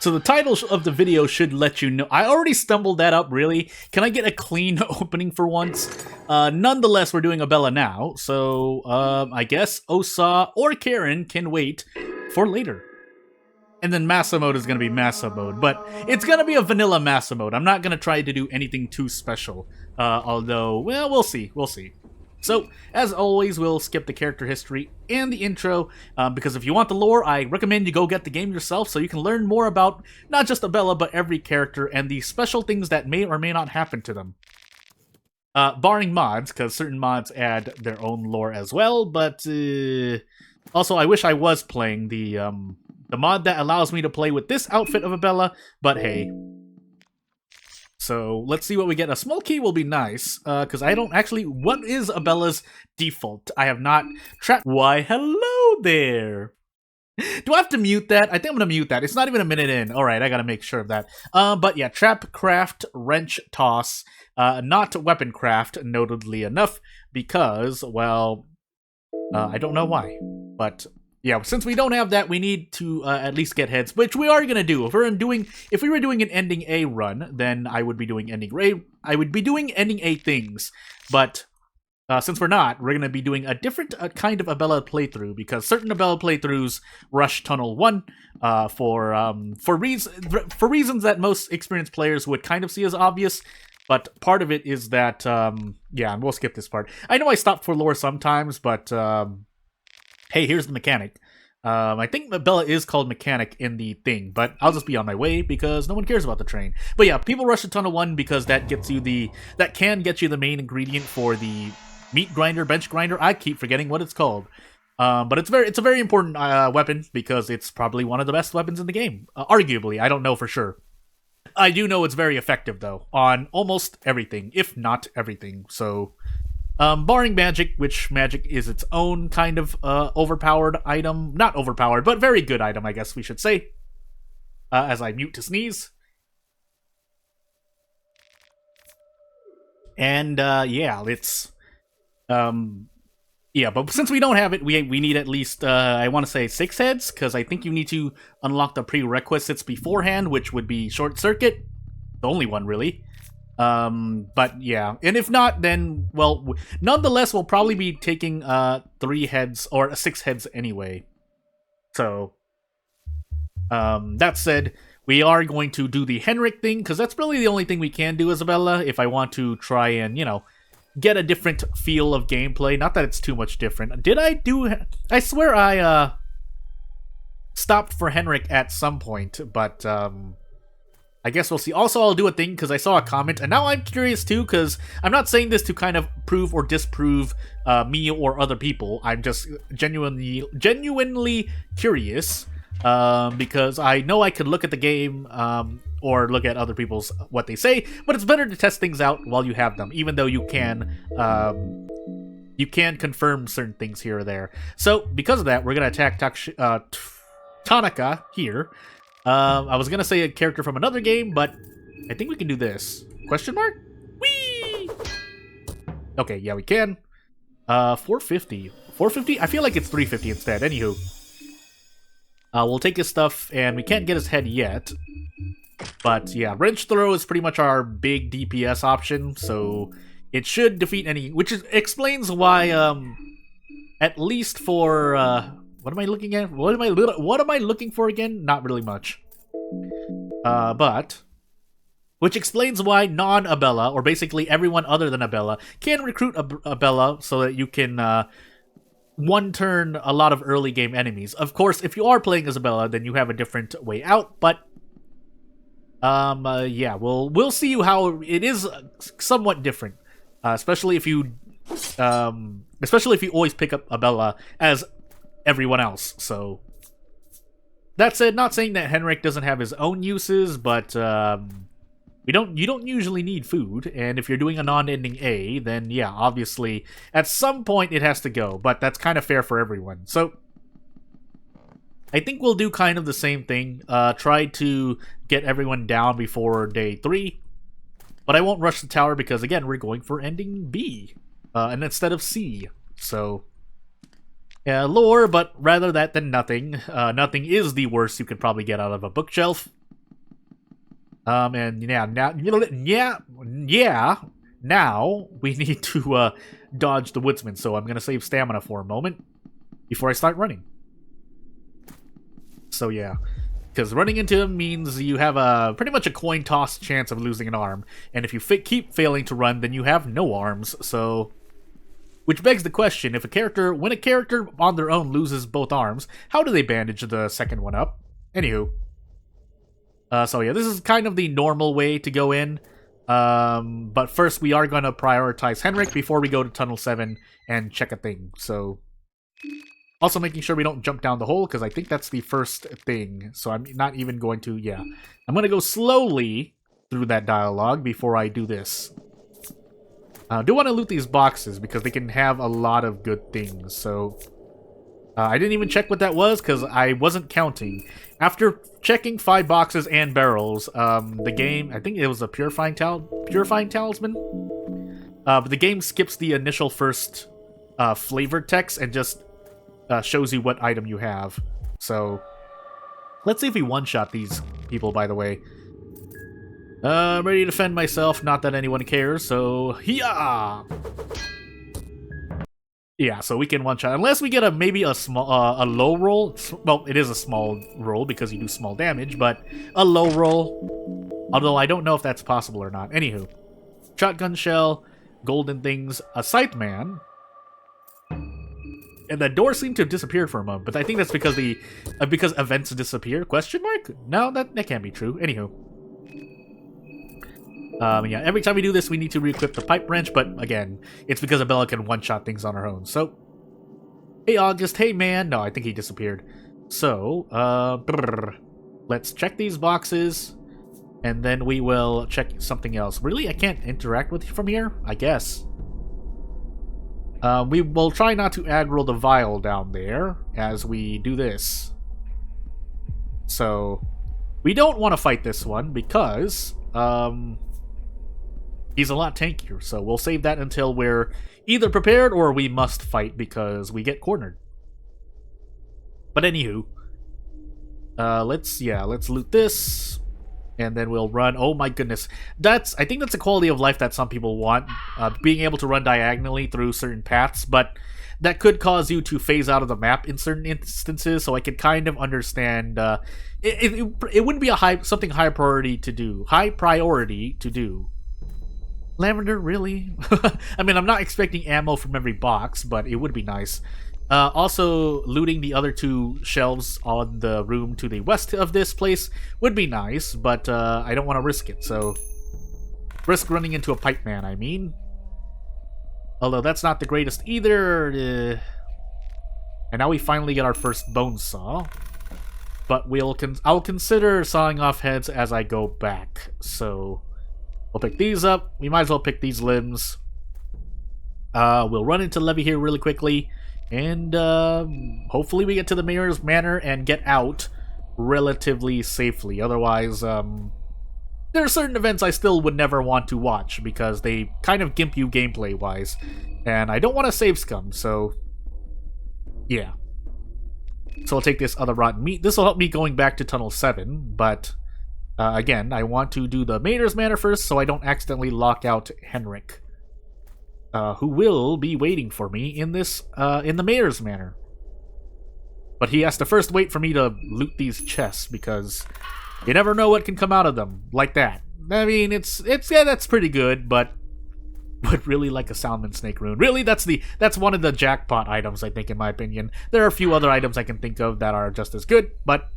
So the title of the video should let you know. I already stumbled that up, really. Can I get a clean opening for once? Nonetheless, we're doing Abella now, so I guess Osa or Karen can wait for later. And then Massa mode is going to be Massa mode, but it's going to be a vanilla Massa mode. I'm not going to try to do anything too special, although, well, we'll see, So, as always, we'll skip the character history and the intro, because if you want the lore, I recommend you go get the game yourself so you can learn more about not just Abella, but every character and the special things that may or may not happen to them. Barring mods, because certain mods add their own lore as well, but also I wish I was playing the mod that allows me to play with this outfit of Abella, but hey. So, let's see what we get. A small key will be nice, because I don't actually... What is Abella's default? I have not trapped... Why, hello there! Do I have to mute that? I think I'm going to mute that. It's not even a minute in. Alright, I gotta make sure of that. But yeah, trap, craft, wrench, toss. Not weapon craft, notably enough, because, well... I don't know why, but... Yeah, since we don't have that, we need to at least get heads, which we are gonna do. If we were doing an ending A run, then I would be doing ending A. I would be doing ending A things, but since we're not, we're gonna be doing a different kind of Abella playthrough, because certain Abella playthroughs rush Tunnel 1 for reasons that most experienced players would kind of see as obvious. But part of it is that yeah, and we'll skip this part. I know I stop for lore sometimes, but hey, here's the mechanic. I think Abella is called mechanic in the thing, but I'll just be on my way because no one cares about the train. But yeah, people rush to Tunnel 1 because that can get you the main ingredient for the meat grinder, bench grinder. I keep forgetting what it's called. But it's a very important weapon because it's probably one of the best weapons in the game. Arguably, I don't know for sure. I do know it's very effective though on almost everything, if not everything. So barring magic, which magic is its own kind of overpowered item. Not overpowered, but very good item, I guess we should say. As I mute to sneeze. And yeah, it's yeah, but since we don't have it, we need at least I want to say 6 heads, because I think you need to unlock the prerequisites beforehand, which would be short circuit, the only one really. But yeah, and if not, then, well, nonetheless, we'll probably be taking 3 heads, or 6 heads anyway. So, that said, we are going to do the Henrik thing, because that's really the only thing we can do, Isabella, if I want to try and, you know, get a different feel of gameplay. Not that it's too much different. Did I do... I swear I, stopped for Henrik at some point, but, I guess we'll see. Also, I'll do a thing, because I saw a comment, and now I'm curious too, because I'm not saying this to kind of prove or disprove me or other people. I'm just genuinely curious, because I know I could look at the game, or look at other people's, what they say, but it's better to test things out while you have them, even though you can confirm certain things here or there. So, because of that, we're going to attack Tanaka here. I was gonna say a character from another game, but I think we can do this. Question mark? Whee! Okay, yeah, we can. 450. 450? I feel like it's 350 instead. Anywho. We'll take his stuff, and we can't get his head yet. But yeah, wrench throw is pretty much our big DPS option, so it should defeat any... Which explains why, at least for, what am I looking at? What am I looking for again? Not really much. But... Which explains why non-Abella, or basically everyone other than Abella, can recruit Abella so that you can, one-turn a lot of early game enemies. Of course, if you are playing as Abella, then you have a different way out, but... yeah, we'll see how it is somewhat different. Especially if you always pick up Abella as everyone else, so... That said, not saying that Henrik doesn't have his own uses, but, you don't usually need food, and if you're doing a non-ending A, then yeah, obviously, at some point it has to go, but that's kind of fair for everyone. So, I think we'll do kind of the same thing, try to get everyone down before day 3, but I won't rush the tower because, again, we're going for ending B, and instead of C, so... Yeah, lore, but rather that than nothing. Nothing is the worst you could probably get out of a bookshelf. And yeah, now we need to dodge the woodsman. So I'm gonna save stamina for a moment before I start running. So yeah, because running into him means you have a pretty much a coin toss chance of losing an arm, and if you keep failing to run, then you have no arms. So, which begs the question: when a character on their own loses both arms, how do they bandage the second one up? Anywho. So yeah, this is kind of the normal way to go in. But first we are going to prioritize Henrik before we go to Tunnel 7 and check a thing. So, also making sure we don't jump down the hole, because I think that's the first thing. So I'm not even going to, yeah. I'm going to go slowly through that dialogue before I do this. I do want to loot these boxes, because they can have a lot of good things. So, I didn't even check what that was, because I wasn't counting. After checking 5 boxes and barrels, the game, I think it was a purifying talisman. But the game skips the initial first flavor text and just shows you what item you have. So, let's see if we one-shot these people, by the way. I'm ready to defend myself, not that anyone cares, so, hiya! Yeah, so we can one-shot. Unless we get maybe a low roll. Well, it is a small roll because you do small damage, but a low roll. Although I don't know if that's possible or not. Anywho. Shotgun shell, golden things, a scythe man. And the door seemed to have disappeared for a moment, but I think that's because because events disappear? Question mark? No, that can't be true. Anywho. Yeah, every time we do this, we need to re-equip the pipe wrench, but again, it's because Abella can one-shot things on her own. So, hey August, hey man. No, I think he disappeared. So, let's check these boxes, and then we will check something else. Really, I can't interact with you from here? I guess. We will try not to aggro the vial down there as we do this. So, we don't want to fight this one because, he's a lot tankier, so we'll save that until we're either prepared or we must fight because we get cornered. But anywho, let's loot this, and then we'll run. Oh my goodness, I think that's a quality of life that some people want, being able to run diagonally through certain paths, but that could cause you to phase out of the map in certain instances. So I could kind of understand. It wouldn't be something high priority to do. Lavender, really? I mean, I'm not expecting ammo from every box, but it would be nice. Also, looting the other 2 shelves on the room to the west of this place would be nice, but I don't want to risk it, so... Risk running into a pipe man, I mean. Although that's not the greatest either. And now we finally get our first bone saw. But I'll consider sawing off heads as I go back, so... We'll pick these up. We might as well pick these limbs. We'll run into Levy here really quickly. And hopefully we get to the Mayor's Manor and get out relatively safely. Otherwise, there are certain events I still would never want to watch because they kind of gimp you gameplay-wise. And I don't want to save scum, so... yeah. So I'll take this other rotten meat. This will help me going back to Tunnel 7, but... again, I want to do the Mayor's Manor first so I don't accidentally lock out Henrik, who will be waiting for me in the Mayor's Manor. But he has to first wait for me to loot these chests because you never know what can come out of them like that. I mean, yeah, that's pretty good, but would really like a Salmon Snake Rune. Really, that's one of the jackpot items, I think, in my opinion. There are a few other items I can think of that are just as good, but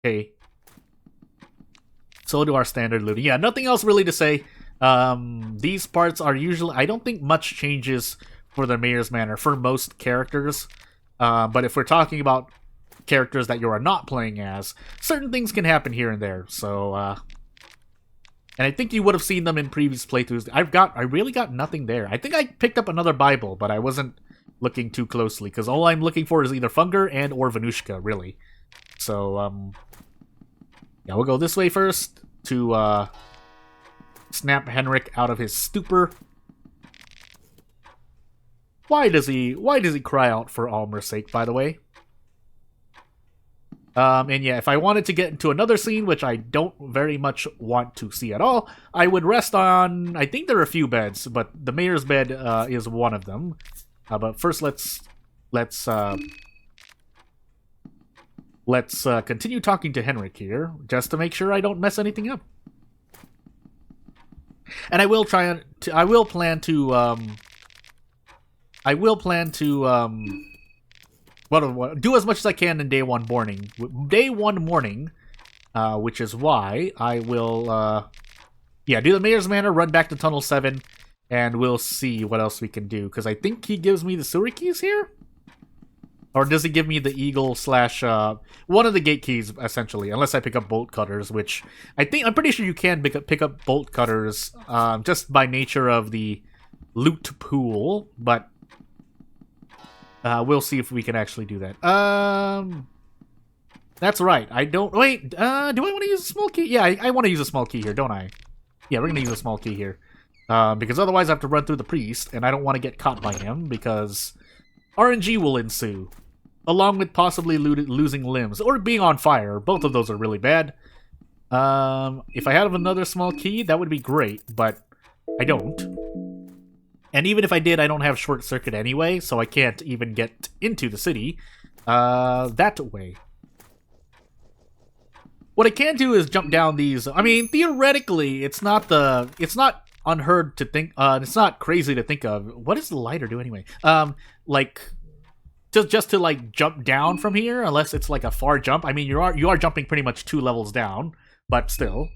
hey. So we'll do our standard looting. Yeah, nothing else really to say. These parts are usually... I don't think much changes for the Mayor's Manor for most characters. But if we're talking about characters that you are not playing as, certain things can happen here and there. So, and I think you would have seen them in previous playthroughs. I really got nothing there. I think I picked up another Bible, but I wasn't looking too closely, because all I'm looking for is either Funger and or Venushka, really. So, yeah, we'll go this way first to snap Henrik out of his stupor. Why does he cry out for Almer's sake, by the way? And yeah, if I wanted to get into another scene, which I don't very much want to see at all, I would rest on, I think there are a few beds, but the mayor's bed is one of them. But first let's continue talking to Henrik here, just to make sure I don't mess anything up. And I will plan to do as much as I can in day one morning. Which is why I will, do the Mayor's Manor, run back to Tunnel 7, and we'll see what else we can do. Because I think he gives me the sewer keys here? Or does he give me the eagle slash, one of the gate keys, essentially, unless I pick up bolt cutters, which I'm pretty sure you can pick up bolt cutters, just by nature of the loot pool, but we'll see if we can actually do that. That's right, do I want to use a small key? Yeah, I want to use a small key here, don't I? Yeah, we're going to use a small key here. Because otherwise I have to run through the priest, and I don't want to get caught by him, because RNG will ensue. Along with possibly losing limbs, or being on fire. Both of those are really bad. If I had another small key, that would be great, but I don't. And even if I did, I don't have short circuit anyway, so I can't even get into the city that way. What I can do is jump down these. I mean, theoretically, it's not unheard to think. It's not crazy to think of. What does the lighter do anyway? Just to like jump down from here, unless it's like a far jump. I mean, you are jumping pretty much 2 levels down, but still,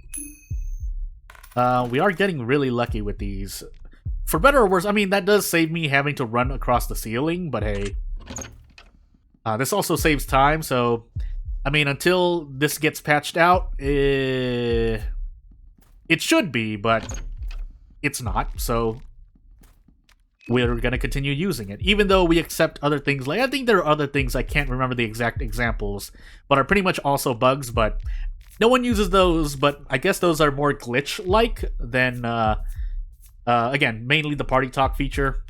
we are getting really lucky with these. For better or worse, I mean that does save me having to run across the ceiling, but hey, this also saves time. So, I mean, until this gets patched out, it should be, but it's not. So we're going to continue using it, even though we accept other things. Like, I think there are other things, I can't remember the exact examples, but are pretty much also bugs, but no one uses those, but I guess those are more glitch-like than, again, mainly the party talk feature.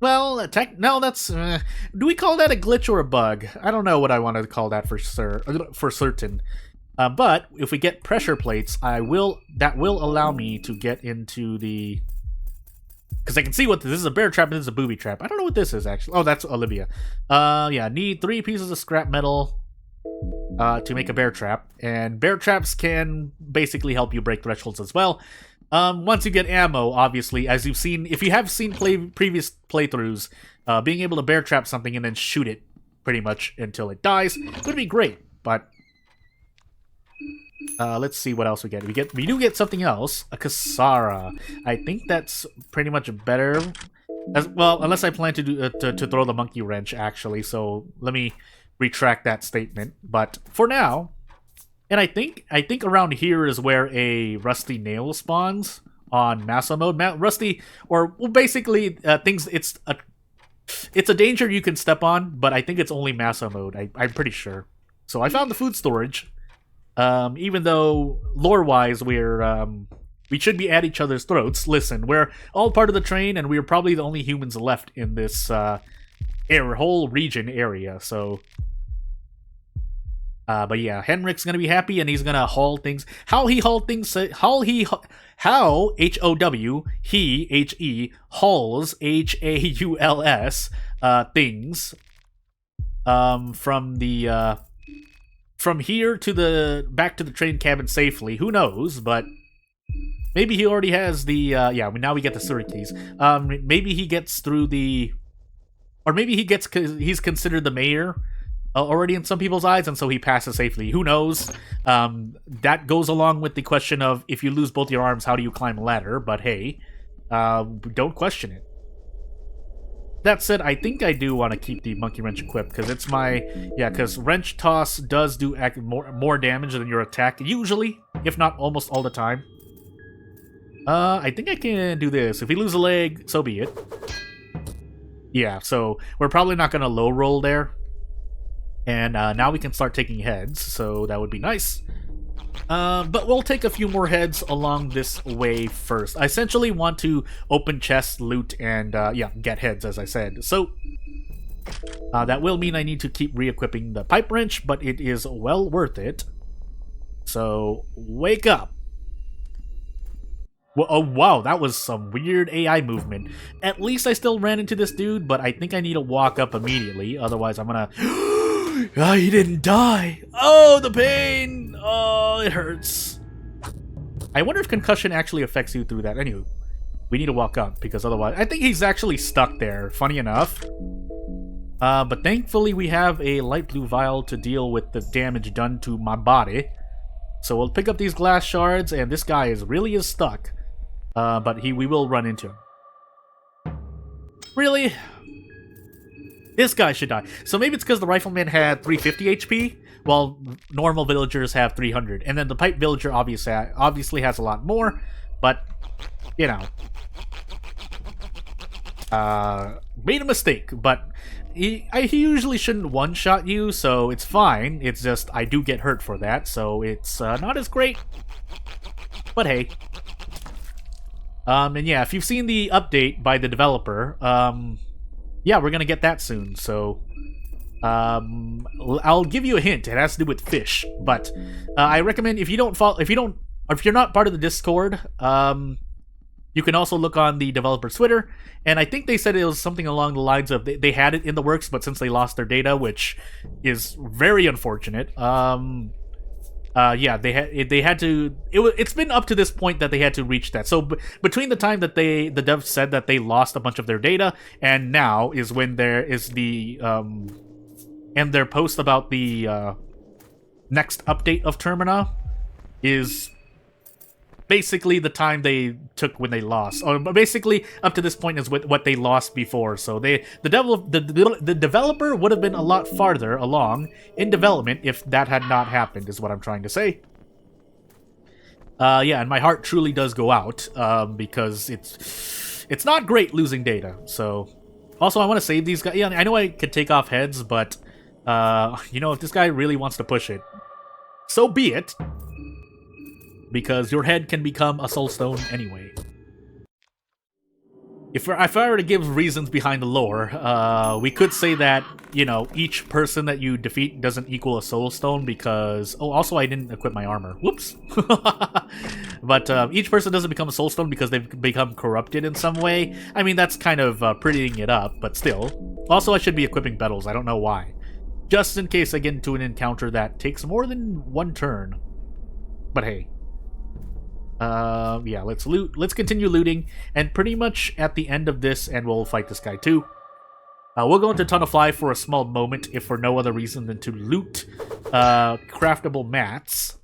Well, no, that's, do we call that a glitch or a bug? I don't know what I want to call that for certain. But if we get pressure plates, that will allow me to get into the... Because I can see what this is a bear trap and this is a booby trap. I don't know what this is, actually. Oh, that's Olivia. Yeah, need 3 pieces of scrap metal to make a bear trap. And bear traps can basically help you break thresholds as well. Once you get ammo, obviously, as you've seen, if you have seen previous playthroughs, being able to bear trap something and then shoot it pretty much until it dies would be great. But let's see what else we get. We do get something else, a Kasara. I think that's pretty much better. As well, unless I plan to do to throw the monkey wrench, actually. So let me retract that statement. But for now, and I think around here is where a rusty nail spawns on Massa mode. Rusty, or well, basically things. It's a danger you can step on, but I think it's only Massa mode. I'm pretty sure. So I found the food storage. Even though lore-wise we should be at each other's throats. Listen, we're all part of the train, and we're probably the only humans left in this whole region area. So, but yeah, Henrik's gonna be happy, and he's gonna haul things. How HOW he hauls HAULS things from the from here to back to the train cabin safely. Who knows? But maybe he already has the now we get the sewer keys. Maybe he gets through the, or maybe he's considered the mayor already in some people's eyes, and so he passes safely. Who knows? That goes along with the question of, if you lose both your arms, how do you climb a ladder? But hey, don't question it. That said, I think I do want to keep the monkey wrench equipped, because it's because wrench toss does do more damage than your attack, usually, if not almost all the time. I think I can do this. If we lose a leg, so be it. Yeah, so we're probably not going to low roll there. And now we can start taking heads, so that would be nice. But we'll take a few more heads along this way first. I essentially want to open chests, loot, and get heads, as I said. So That will mean I need to keep re-equipping the pipe wrench, but it is well worth it. So, wake up. Well, oh, wow, that was some weird AI movement. At least I still ran into this dude, but I think I need to walk up immediately. Otherwise, I'm gonna... Oh, he didn't die. Oh, the pain. Oh, it hurts. I wonder if concussion actually affects you through that. Anyway, we need to walk up, because otherwise... I think he's actually stuck there, funny enough. But thankfully we have a light blue vial to deal with the damage done to my body. So we'll pick up these glass shards, and this guy really is stuck. But we will run into him. Really? This guy should die. So maybe it's because the rifleman had 350 HP, while normal villagers have 300. And then the pipe villager obviously has a lot more, but, you know. Made a mistake, but he usually shouldn't one-shot you, so it's fine. It's just, I do get hurt for that, so it's not as great. But hey. And yeah, if you've seen the update by the developer, yeah, we're gonna get that soon, so... I'll give you a hint. It has to do with fish, but I recommend if you're not part of the Discord, you can also look on the developer's Twitter, and I think they said it was something along the lines of they had it in the works, but since they lost their data, which is very unfortunate, yeah, they had to. It's been up to this point that they had to reach that. So between the time that the devs said that they lost a bunch of their data, and now is when there is the and their post about the next update of Termina is basically the time they took when they lost, or basically up to this point is what they lost before. So the developer would have been a lot farther along in development if that had not happened, is what I'm trying to say. Yeah, and my heart truly does go out because it's not great losing data. So also I want to save these guys. Yeah, I know I could take off heads, but you know, if this guy really wants to push it, so be it. Because your head can become a soulstone anyway. If I were to give reasons behind the lore, we could say that, you know, each person that you defeat doesn't equal a soulstone because... Oh, also I didn't equip my armor. Whoops. But each person doesn't become a soulstone because they've become corrupted in some way. I mean, that's kind of prettying it up, but still. Also, I should be equipping petals. I don't know why. Just in case I get into an encounter that takes more than one turn. But hey. Yeah, let's loot. Let's continue looting, and pretty much at the end of this, and we'll fight this guy too. We'll go into Tunnel Fly for a small moment, if for no other reason than to loot craftable mats.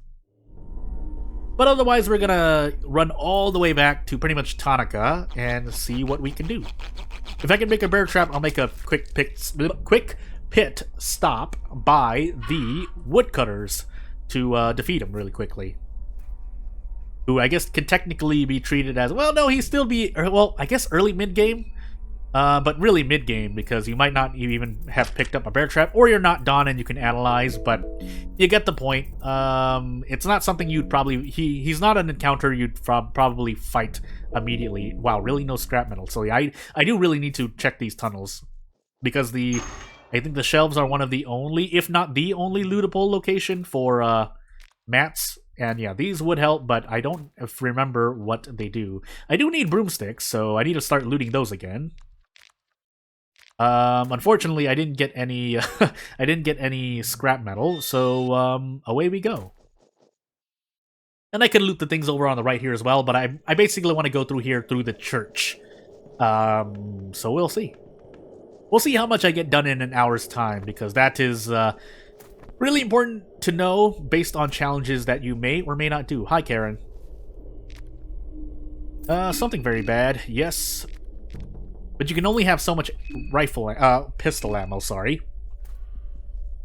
But otherwise, we're gonna run all the way back to pretty much Tanaka and see what we can do. If I can make a bear trap, I'll make a quick pit stop by the woodcutters to defeat him really quickly. Who I guess can technically be treated as... Well, no, he'd still be... Well, I guess early mid-game. But really mid-game, because you might not even have picked up a bear trap, or you're not Dawn and you can analyze, but you get the point. It's not something you'd probably... He's not an encounter you'd probably fight immediately. Wow, really no scrap metal. So yeah, I do really need to check these tunnels. Because I think the shelves are one of the only, if not the only lootable location for mats. And yeah, these would help, but I don't remember what they do. I do need broomsticks, so I need to start looting those again. Unfortunately, I didn't get any. I didn't get any scrap metal, so away we go. And I can loot the things over on the right here as well, but I basically want to go through here through the church. So we'll see. We'll see how much I get done in an hour's time, because that is really important to know based on challenges that you may or may not do. Hi, Karen. Something very bad. Yes. But you can only have so much pistol ammo, sorry.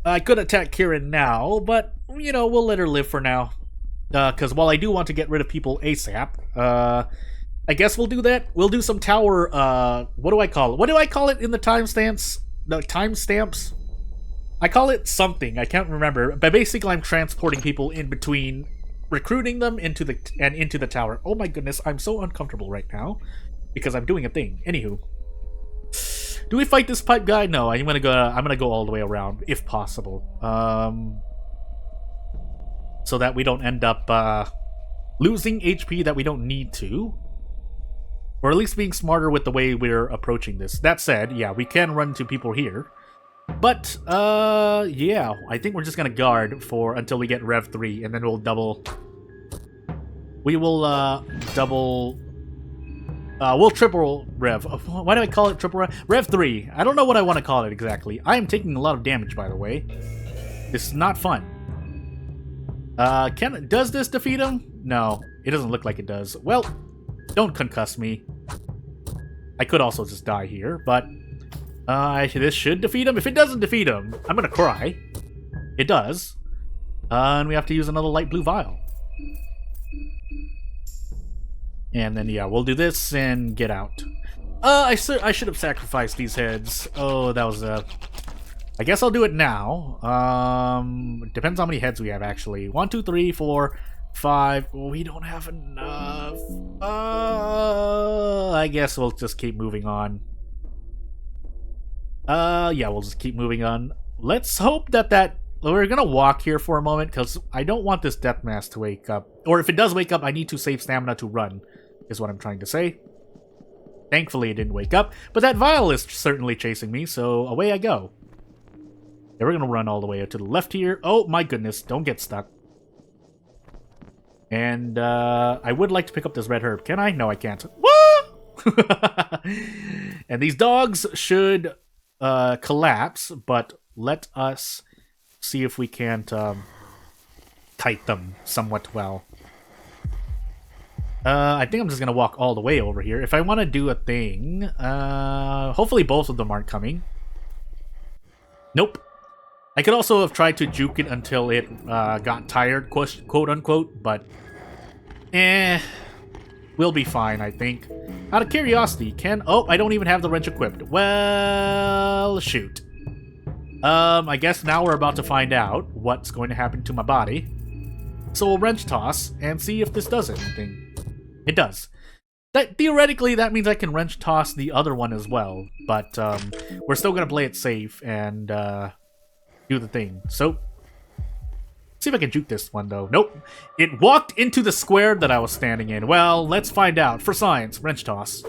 I could attack Karen now, but, you know, we'll let her live for now. Because while I do want to get rid of people ASAP, I guess we'll do that. We'll do some tower, what do I call it? What do I call it in the timestamps? The timestamps? I call it something, I can't remember, but basically I'm transporting people in between, recruiting them into the tower. Oh my goodness, I'm so uncomfortable right now, because I'm doing a thing. Anywho. Do we fight this pipe guy? No, I'm gonna go all the way around if possible. So that we don't end up losing HP that we don't need to. Or at least being smarter with the way we're approaching this. That said, yeah, we can run into people here. But, yeah, I think we're just gonna guard for until we get Rev 3, and then we'll double... we'll triple Rev. Why do I call it triple Rev? Rev 3. I don't know what I want to call it exactly. I am taking a lot of damage, by the way. This is not fun. Does this defeat him? No, it doesn't look like it does. Well, don't concuss me. I could also just die here, but this should defeat him. If it doesn't defeat him, I'm gonna cry. It does. And we have to use another light blue vial. And then, yeah, we'll do this and get out. I should have sacrificed these heads. Oh, that was I guess I'll do it now. Depends how many heads we have, actually. 1, 2, 3, 4, 5. We don't have enough. I guess we'll just keep moving on. Yeah, we'll just keep moving on. Let's hope that we're gonna walk here for a moment, because I don't want this death mask to wake up. Or if it does wake up, I need to save stamina to run, is what I'm trying to say. Thankfully, it didn't wake up, but that vial is certainly chasing me, so away I go. Yeah, we're gonna run all the way to the left here. Oh my goodness, don't get stuck. And I would like to pick up this red herb. Can I? No, I can't. Woo! And these dogs should collapse, but let us see if we can't kite them somewhat well. I think I'm just gonna walk all the way over here. If I want to do a thing, hopefully both of them aren't coming. Nope. I could also have tried to juke it until it got tired, quote unquote, but we'll be fine, I think. Out of curiosity, oh, I don't even have the wrench equipped. Well, shoot. I guess now we're about to find out what's going to happen to my body. So we'll wrench toss and see if this does anything. It does. Theoretically, that means I can wrench toss the other one as well, but we're still going to play it safe and do the thing. So, see if I can juke this one, though. Nope. It walked into the square that I was standing in. Well, let's find out. For science, wrench toss.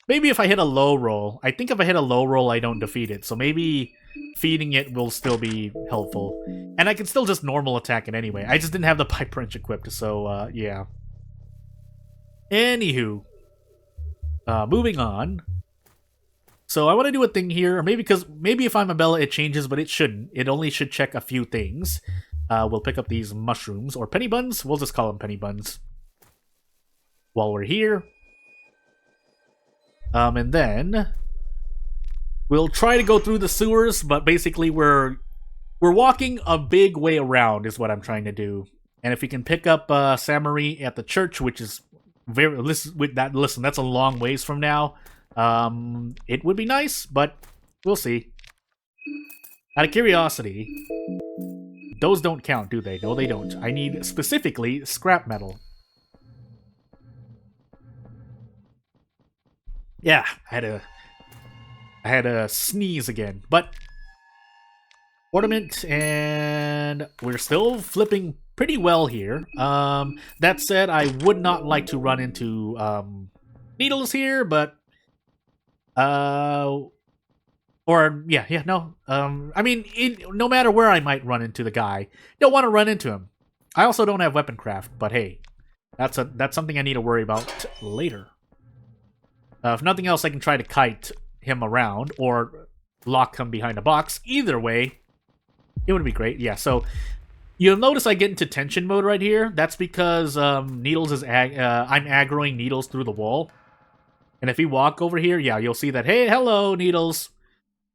Maybe if I hit a low roll. I think if I hit a low roll, I don't defeat it. So maybe feeding it will still be helpful. And I can still just normal attack it anyway. I just didn't have the pipe wrench equipped, so, yeah. Anywho. Moving on. So I want to do a thing here, maybe if I'm Abella it changes, but it shouldn't. It only should check a few things. We'll pick up these mushrooms, or penny buns. We'll just call them penny buns. While we're here. And then we'll try to go through the sewers, but basically we're walking a big way around is what I'm trying to do. And if we can pick up Samari at the church, which is listen, that's a long ways from now. It would be nice, but we'll see. Out of curiosity, those don't count, do they? No, they don't. I need specifically scrap metal. Yeah, I had a sneeze again, but ornament, and we're still flipping pretty well here. That said, I would not like to run into needles here, but no. I mean, no matter where I might run into the guy, don't want to run into him. I also don't have weaponcraft, but hey, that's something I need to worry about later. If nothing else, I can try to kite him around or lock him behind a box. Either way, it would be great. Yeah, so you'll notice I get into tension mode right here. That's because Needles is I'm aggroing Needles through the wall. And if we walk over here, yeah, you'll see that, hey, hello, Needles.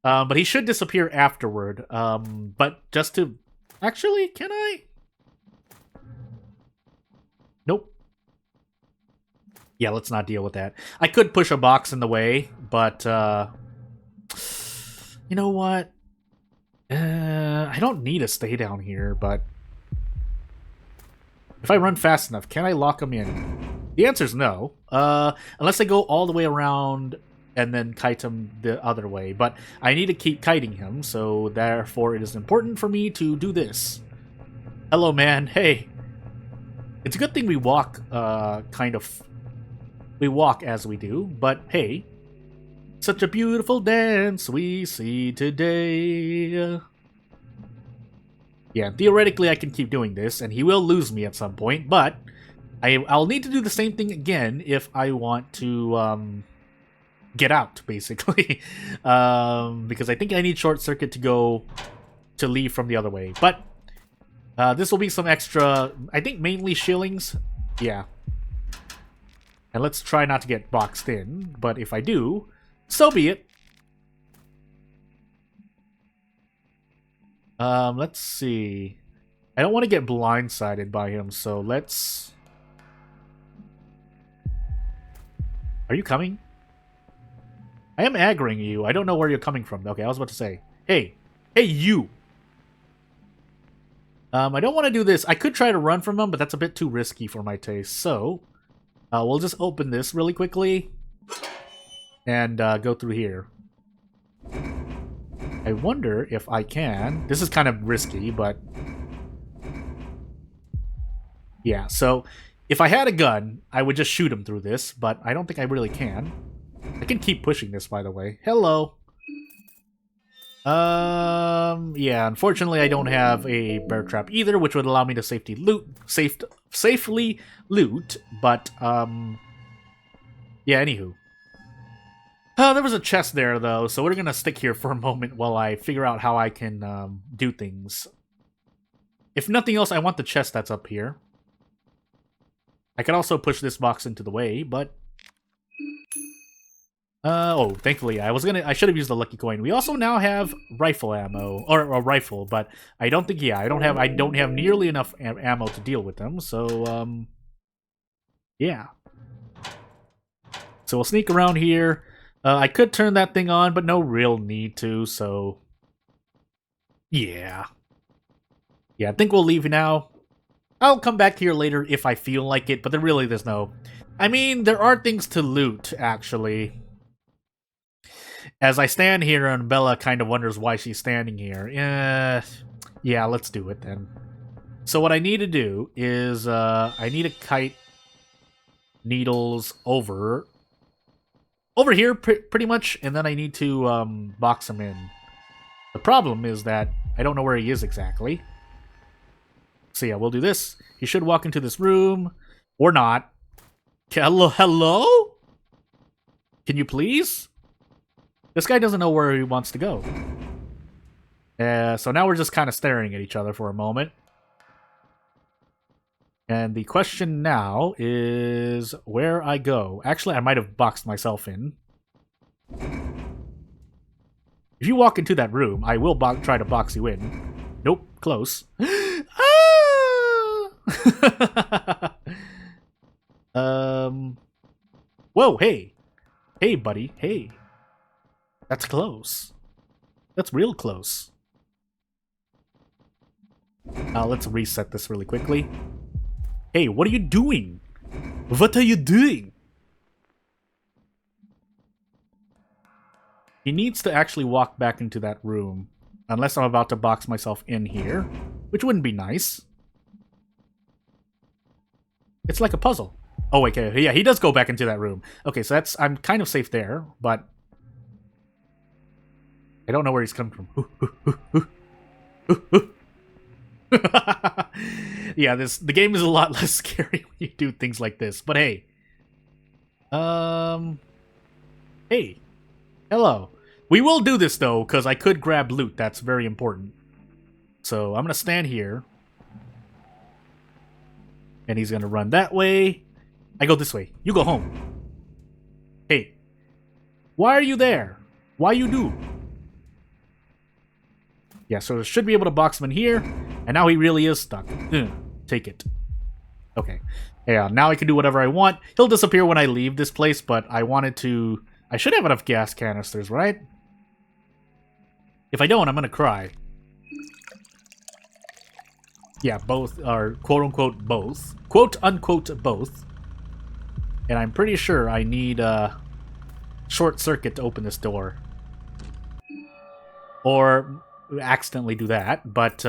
But he should disappear afterward. But just to... Actually, can I? Nope. Yeah, let's not deal with that. I could push a box in the way, but... you know what? I don't need to stay down here, but... If I run fast enough, can I lock him in? The answer's no. Unless I go all the way around and then kite him the other way. But I need to keep kiting him, so therefore it is important for me to do this. Hello, man. Hey. It's a good thing we walk, we walk as we do, but hey. Such a beautiful dance we see today. Yeah, theoretically I can keep doing this, and he will lose me at some point, but I'll need to do the same thing again if I want to, get out, basically. Because I think I need Short Circuit to leave from the other way. But this will be some extra, I think mainly shillings. Yeah. And let's try not to get boxed in, but if I do, so be it. Let's see. I don't want to get blindsided by him, so let's... Are you coming? I am aggroing you. I don't know where you're coming from. Okay, I was about to say. Hey! Hey, you! I don't want to do this. I could try to run from him, but that's a bit too risky for my taste. So, we'll just open this really quickly. And go through here. I wonder if I can... This is kind of risky, but... Yeah, so... If I had a gun, I would just shoot him through this, but I don't think I really can. I can keep pushing this, by the way. Hello! Yeah, unfortunately I don't have a bear trap either, which would allow me to safely loot, but, yeah, anywho. There was a chest there, though, so we're gonna stick here for a moment while I figure out how I can, do things. If nothing else, I want the chest that's up here. I can also push this box into the way, but... oh, thankfully, I should have used the lucky coin. We also now have rifle ammo, or a rifle, but I don't think, yeah, I don't have nearly enough ammo to deal with them, so, yeah. So we'll sneak around here. I could turn that thing on, but no real need to, so... Yeah. Yeah, I think we'll leave now. I'll come back here later if I feel like it, but there's no... I mean, there are things to loot, actually. As I stand here, and Bella kind of wonders why she's standing here. Yeah, let's do it then. So what I need to do is, I need to kite needles over here, pretty much, and then I need to box him in. The problem is that I don't know where he is exactly. So yeah, we'll do this. He should walk into this room, or not. Hello? Can you please? This guy doesn't know where he wants to go. So now we're just kind of staring at each other for a moment. And the question now is where I go. Actually, I might have boxed myself in. If you walk into that room, I will try to box you in. Nope, close. Whoa, hey. Hey, buddy, hey. That's close. That's real close. Let's reset this really quickly. Hey, what are you doing? What are you doing? He needs to actually walk back into that room. Unless I'm about to box myself in here. Which wouldn't be nice. It's like a puzzle. Oh, okay, yeah, he does go back into that room. Okay, so I'm kind of safe there, but... I don't know where he's coming from. Yeah, the game is a lot less scary when you do things like this. But hey. Hey. Hello. We will do this, though, because I could grab loot. That's very important. So, I'm going to stand here. And he's going to run that way. I go this way. You go home. Hey. Why are you there? Why you do? Yeah, so I should be able to box him in here. And now he really is stuck. Take it. Okay. Yeah, now I can do whatever I want. He'll disappear when I leave this place, but I wanted to... I should have enough gas canisters, right? If I don't, I'm gonna cry. Yeah, both are quote-unquote both. Quote-unquote both. And I'm pretty sure I need, short circuit to open this door. Or accidentally do that, but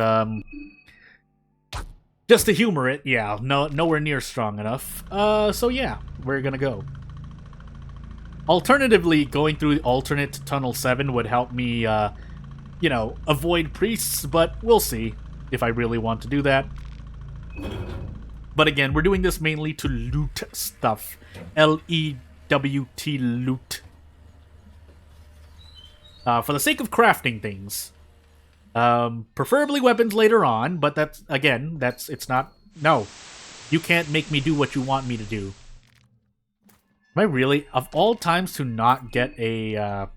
just to humor it, yeah, nowhere near strong enough. So yeah, we're gonna go. Alternatively, going through alternate Tunnel 7 would help me, you know, avoid priests, but we'll see if I really want to do that. But again, we're doing this mainly to loot stuff. L-E-W-T, loot. For the sake of crafting things. Preferably weapons later on, but that's, again, it's not, no. You can't make me do what you want me to do. Am I really, of all times to not get a,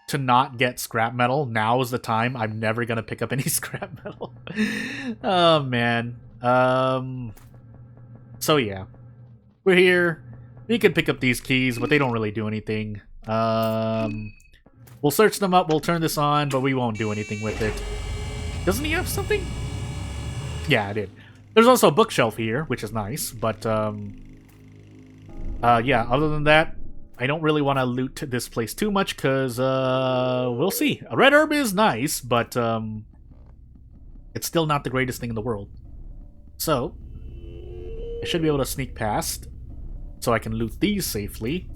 to not get scrap metal, now is the time. I'm never gonna pick up any scrap metal. Oh, man. So yeah. We're here. We can pick up these keys, but they don't really do anything. We'll search them up, we'll turn this on, but we won't do anything with it. Doesn't he have something? Yeah, I did. There's also a bookshelf here, which is nice, but, yeah, other than that, I don't really want to loot this place too much, because, we'll see. A red herb is nice, but, it's still not the greatest thing in the world. So, I should be able to sneak past, so I can loot these safely.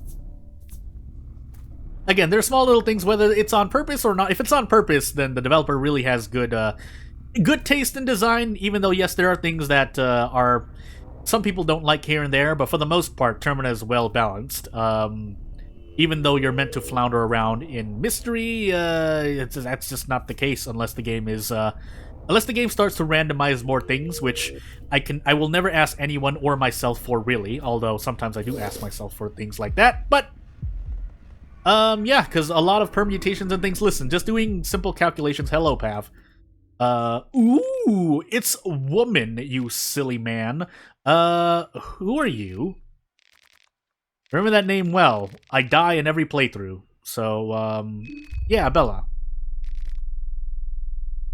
Again, they're small little things, whether it's on purpose or not. If it's on purpose, then the developer really has good taste in design, even though, yes, there are things that are... some people don't like here and there, but for the most part, Termina is well-balanced. Even though you're meant to flounder around in mystery, that's just not the case unless the game is... unless the game starts to randomize more things, which I will never ask anyone or myself for, really, although sometimes I do ask myself for things like that, but... yeah, because a lot of permutations and things. Listen, just doing simple calculations. Hello, Pav. Ooh, it's woman, you silly man. Who are you? Remember that name well. I die in every playthrough. So, yeah, Abella.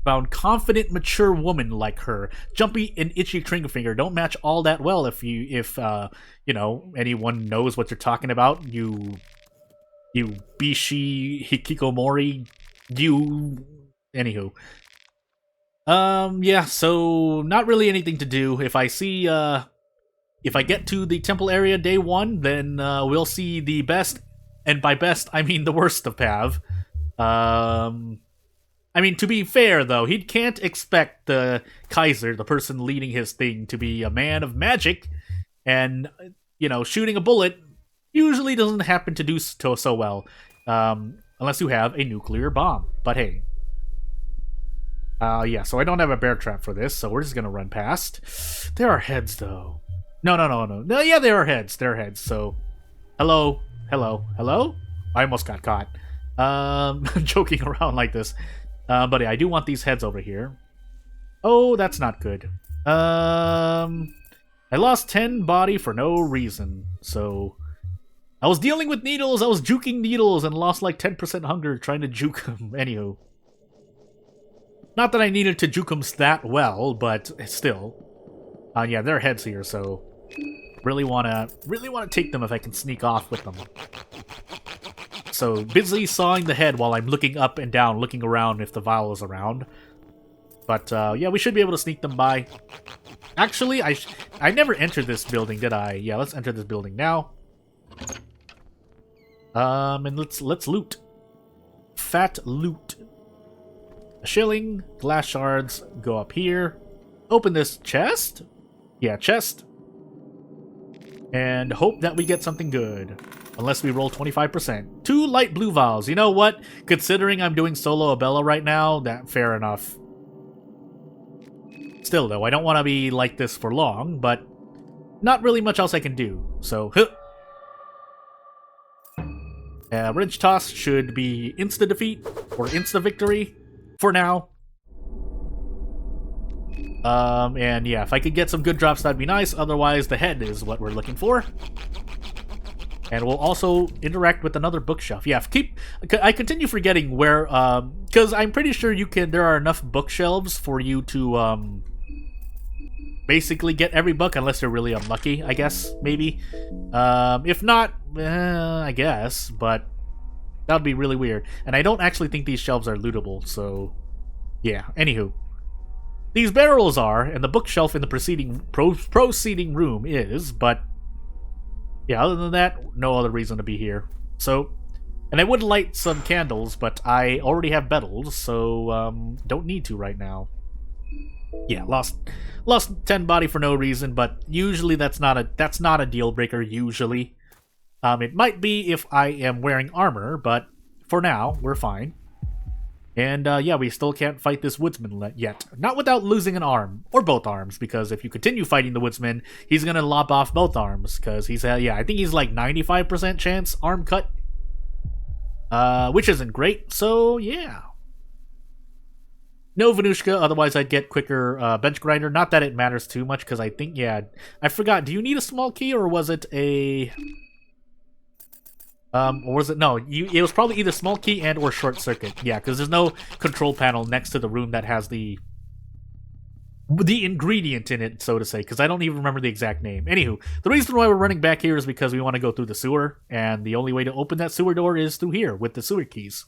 Found confident, mature woman like her. Jumpy and itchy trigger finger don't match all that well if you know, anyone knows what you're talking about. You Bishi Hikikomori, anywho. Yeah, so not really anything to do. If I see, if I get to the temple area day 1, then, we'll see the best, and by best, I mean the worst of Pav. I mean, to be fair, though, he can't expect the Kaiser, the person leading his thing, to be a man of magic, and, you know, shooting a bullet usually doesn't happen to do so well, unless you have a nuclear bomb. But hey. Yeah, so I don't have a bear trap for this, so we're just gonna run past. There are heads, though. No, yeah, there are heads. There are heads, so... Hello? I almost got caught. Joking around like this. But yeah, I do want these heads over here. Oh, that's not good. I lost 10 body for no reason, so... I was dealing with needles, I was juking needles, and lost like 10% hunger trying to juke them. Anywho. Not that I needed to juke them that well, but still. Yeah, there are heads here, so... Really wanna take them if I can sneak off with them. So, busy sawing the head while I'm looking up and down, looking around if the vial is around. But, yeah, we should be able to sneak them by. Actually, I never entered this building, did I? Yeah, let's enter this building now. And let's loot. Fat loot. A shilling, glass shards, go up here. Open this chest? Yeah, chest. And hope that we get something good. Unless we roll 25%. 2 light blue vials. You know what? Considering I'm doing solo Abella right now, fair enough. Still, though, I don't want to be like this for long, but not really much else I can do. So, wrench toss should be insta-defeat, or insta-victory, for now. And yeah, if I could get some good drops, that'd be nice. Otherwise, the head is what we're looking for. And we'll also interact with another bookshelf. Yeah, I continue forgetting where, because I'm pretty sure there are enough bookshelves for you to, basically get every book, unless you're really unlucky, I guess, maybe. If not, I guess, but that would be really weird. And I don't actually think these shelves are lootable, so yeah. Anywho, these barrels are, and the bookshelf in the proceeding room is, but yeah, other than that, no other reason to be here. So, and I would light some candles, but I already have bedels, so don't need to right now. Yeah, lost 10 body for no reason, but usually that's not a deal breaker. Usually, it might be if I am wearing armor, but for now we're fine. And yeah, we still can't fight this woodsman yet. Not without losing an arm, or both arms, because if you continue fighting the woodsman, he's gonna lop off both arms, because he's, yeah, I think he's like 95% chance arm cut. Which isn't great, so yeah. No Venushka, otherwise I'd get quicker bench grinder. Not that it matters too much, because I think, yeah, I forgot, do you need a small key, or was it a... or was it, no, it was probably either small key and or short circuit. Yeah, because there's no control panel next to the room that has the ingredient in it, so to say, because I don't even remember the exact name. Anywho, the reason why we're running back here is because we want to go through the sewer, and the only way to open that sewer door is through here, with the sewer keys.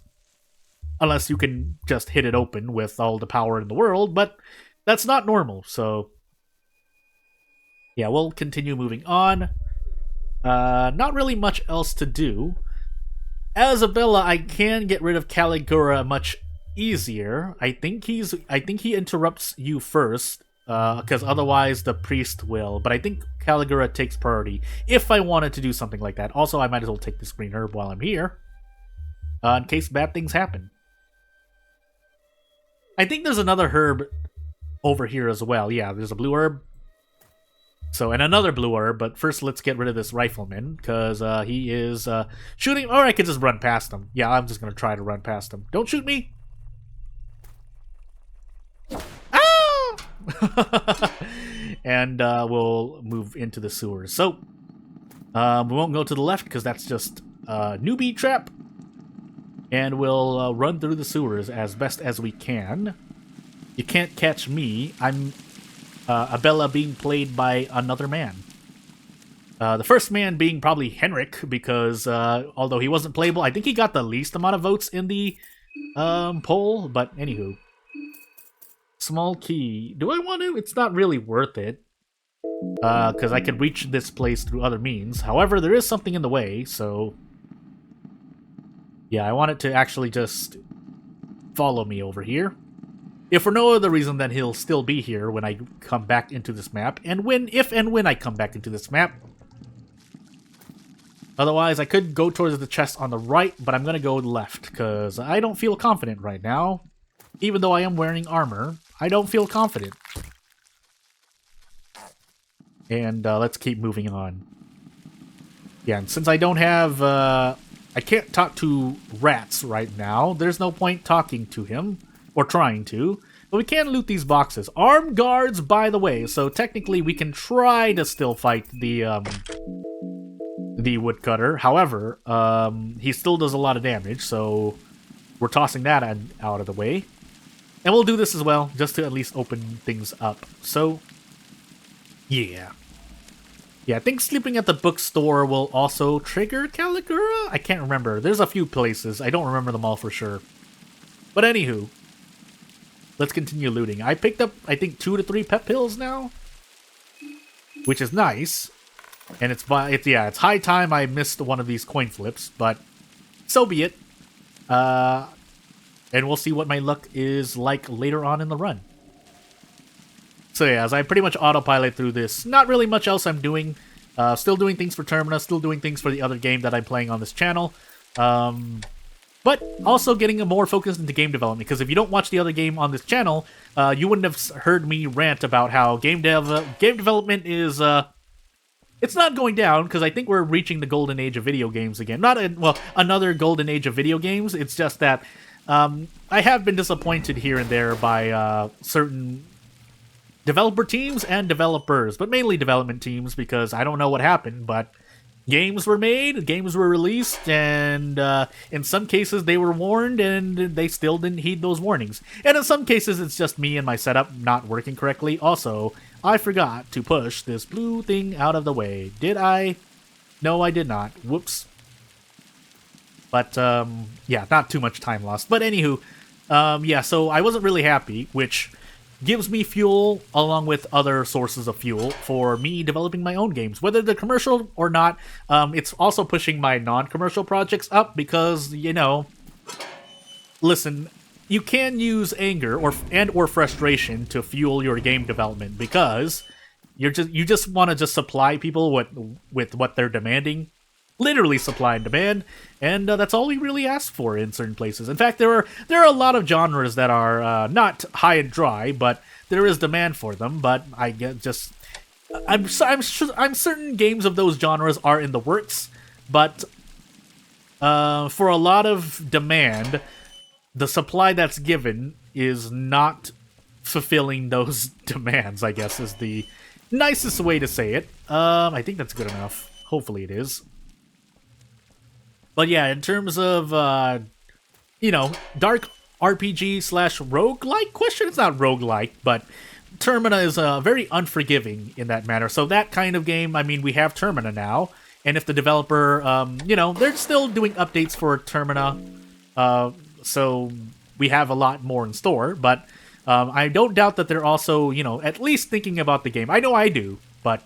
Unless you can just hit it open with all the power in the world, but that's not normal, so... yeah, we'll continue moving on. Not really much else to do. As Abella, I can get rid of Caligura much easier. I think he interrupts you first, because otherwise the priest will. But I think Caligura takes priority if I wanted to do something like that. Also, I might as well take this green herb while I'm here, in case bad things happen. I think there's another herb over here as well. Yeah, there's a blue herb. So, and another blue herb, but first let's get rid of this rifleman, because he is shooting. Or I could just run past him. Yeah, I'm just going to try to run past him. Don't shoot me! Ah! And we'll move into the sewers. So, we won't go to the left, because that's just a newbie trap. And we'll run through the sewers as best as we can. You can't catch me. I'm Abella being played by another man. The first man being probably Henrik, because although he wasn't playable, I think he got the least amount of votes in the poll. But anywho. Small key. Do I want to? It's not really worth it. Because I could reach this place through other means. However, there is something in the way, so... yeah, I want it to actually just follow me over here. If for no other reason than he'll still be here when I come back into this map. And if and when I come back into this map. Otherwise, I could go towards the chest on the right, but I'm going to go left. Because I don't feel confident right now. Even though I am wearing armor, I don't feel confident. And let's keep moving on. Yeah, and since I don't have... I can't talk to rats right now. There's no point talking to him, or trying to. But we can loot these boxes. Armed guards, by the way, so technically we can try to still fight the woodcutter. However, he still does a lot of damage, so we're tossing that out of the way. And we'll do this as well, just to at least open things up. So, yeah. Yeah, I think sleeping at the bookstore will also trigger Caligura? I can't remember. There's a few places. I don't remember them all for sure. But anywho, let's continue looting. I picked up, I think, 2 to 3 pep pills now, which is nice. And it's high time I missed one of these coin flips, but so be it. And we'll see what my luck is like later on in the run. So yeah, as I pretty much autopilot through this, not really much else I'm doing. Still doing things for Termina, still doing things for the other game that I'm playing on this channel. But also getting more focused into game development, because if you don't watch the other game on this channel, you wouldn't have heard me rant about how game development is... it's not going down, because I think we're reaching the golden age of video games again. Well, another golden age of video games. It's just that I have been disappointed here and there by certain developer teams and developers, but mainly development teams, because I don't know what happened, but games were made, games were released, and in some cases they were warned, and they still didn't heed those warnings. And in some cases it's just me and my setup not working correctly. Also, I forgot to push this blue thing out of the way. Did I? No, I did not. Whoops. But, yeah, not too much time lost. But anywho, yeah, so I wasn't really happy, which gives me fuel along with other sources of fuel for me developing my own games. Whether they're commercial or not, it's also pushing my non-commercial projects up because, you know, listen, you can use anger or frustration to fuel your game development because you just want to just supply people with what they're demanding. Literally supply and demand, and that's all we really ask for in certain places. In fact, there are a lot of genres that are not high and dry, but there is demand for them. But I get just I'm certain games of those genres are in the works, but for a lot of demand, the supply that's given is not fulfilling those demands. I guess is the nicest way to say it. I think that's good enough. Hopefully, it is. But yeah, in terms of, you know, dark RPG / roguelike question, it's not roguelike, but Termina is very unforgiving in that manner. So that kind of game, I mean, we have Termina now, and if the developer, you know, they're still doing updates for Termina, so we have a lot more in store, but I don't doubt that they're also, you know, at least thinking about the game. I know I do, but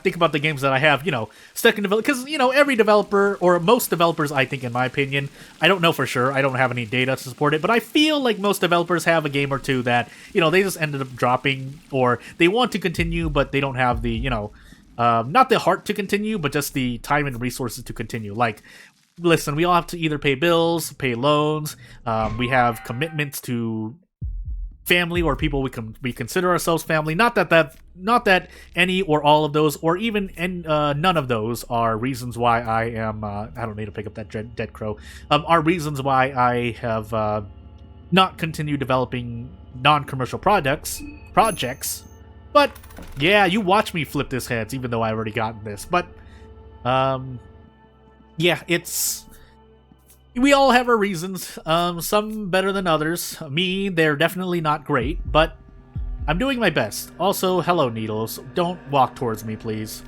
think about the games that I have, you know, stuck in development. Because, you know, every developer, or most developers, I think, in my opinion, I don't know for sure, I don't have any data to support it, but I feel like most developers have a game or two that, you know, they just ended up dropping, or they want to continue, but they don't have the, you know, not the heart to continue, but just the time and resources to continue. Like, listen, we all have to either pay bills, pay loans, we have commitments to family or people we consider ourselves family. Not that any or all of those, or even none of those are reasons why I am. I don't need to pick up that dead crow. Are reasons why I have not continued developing non-commercial projects. But yeah, you watch me flip this heads, even though I already gotten this. But yeah, it's. We all have our reasons, some better than others. Me, they're definitely not great, but I'm doing my best. Also, hello, Needles. Don't walk towards me, please.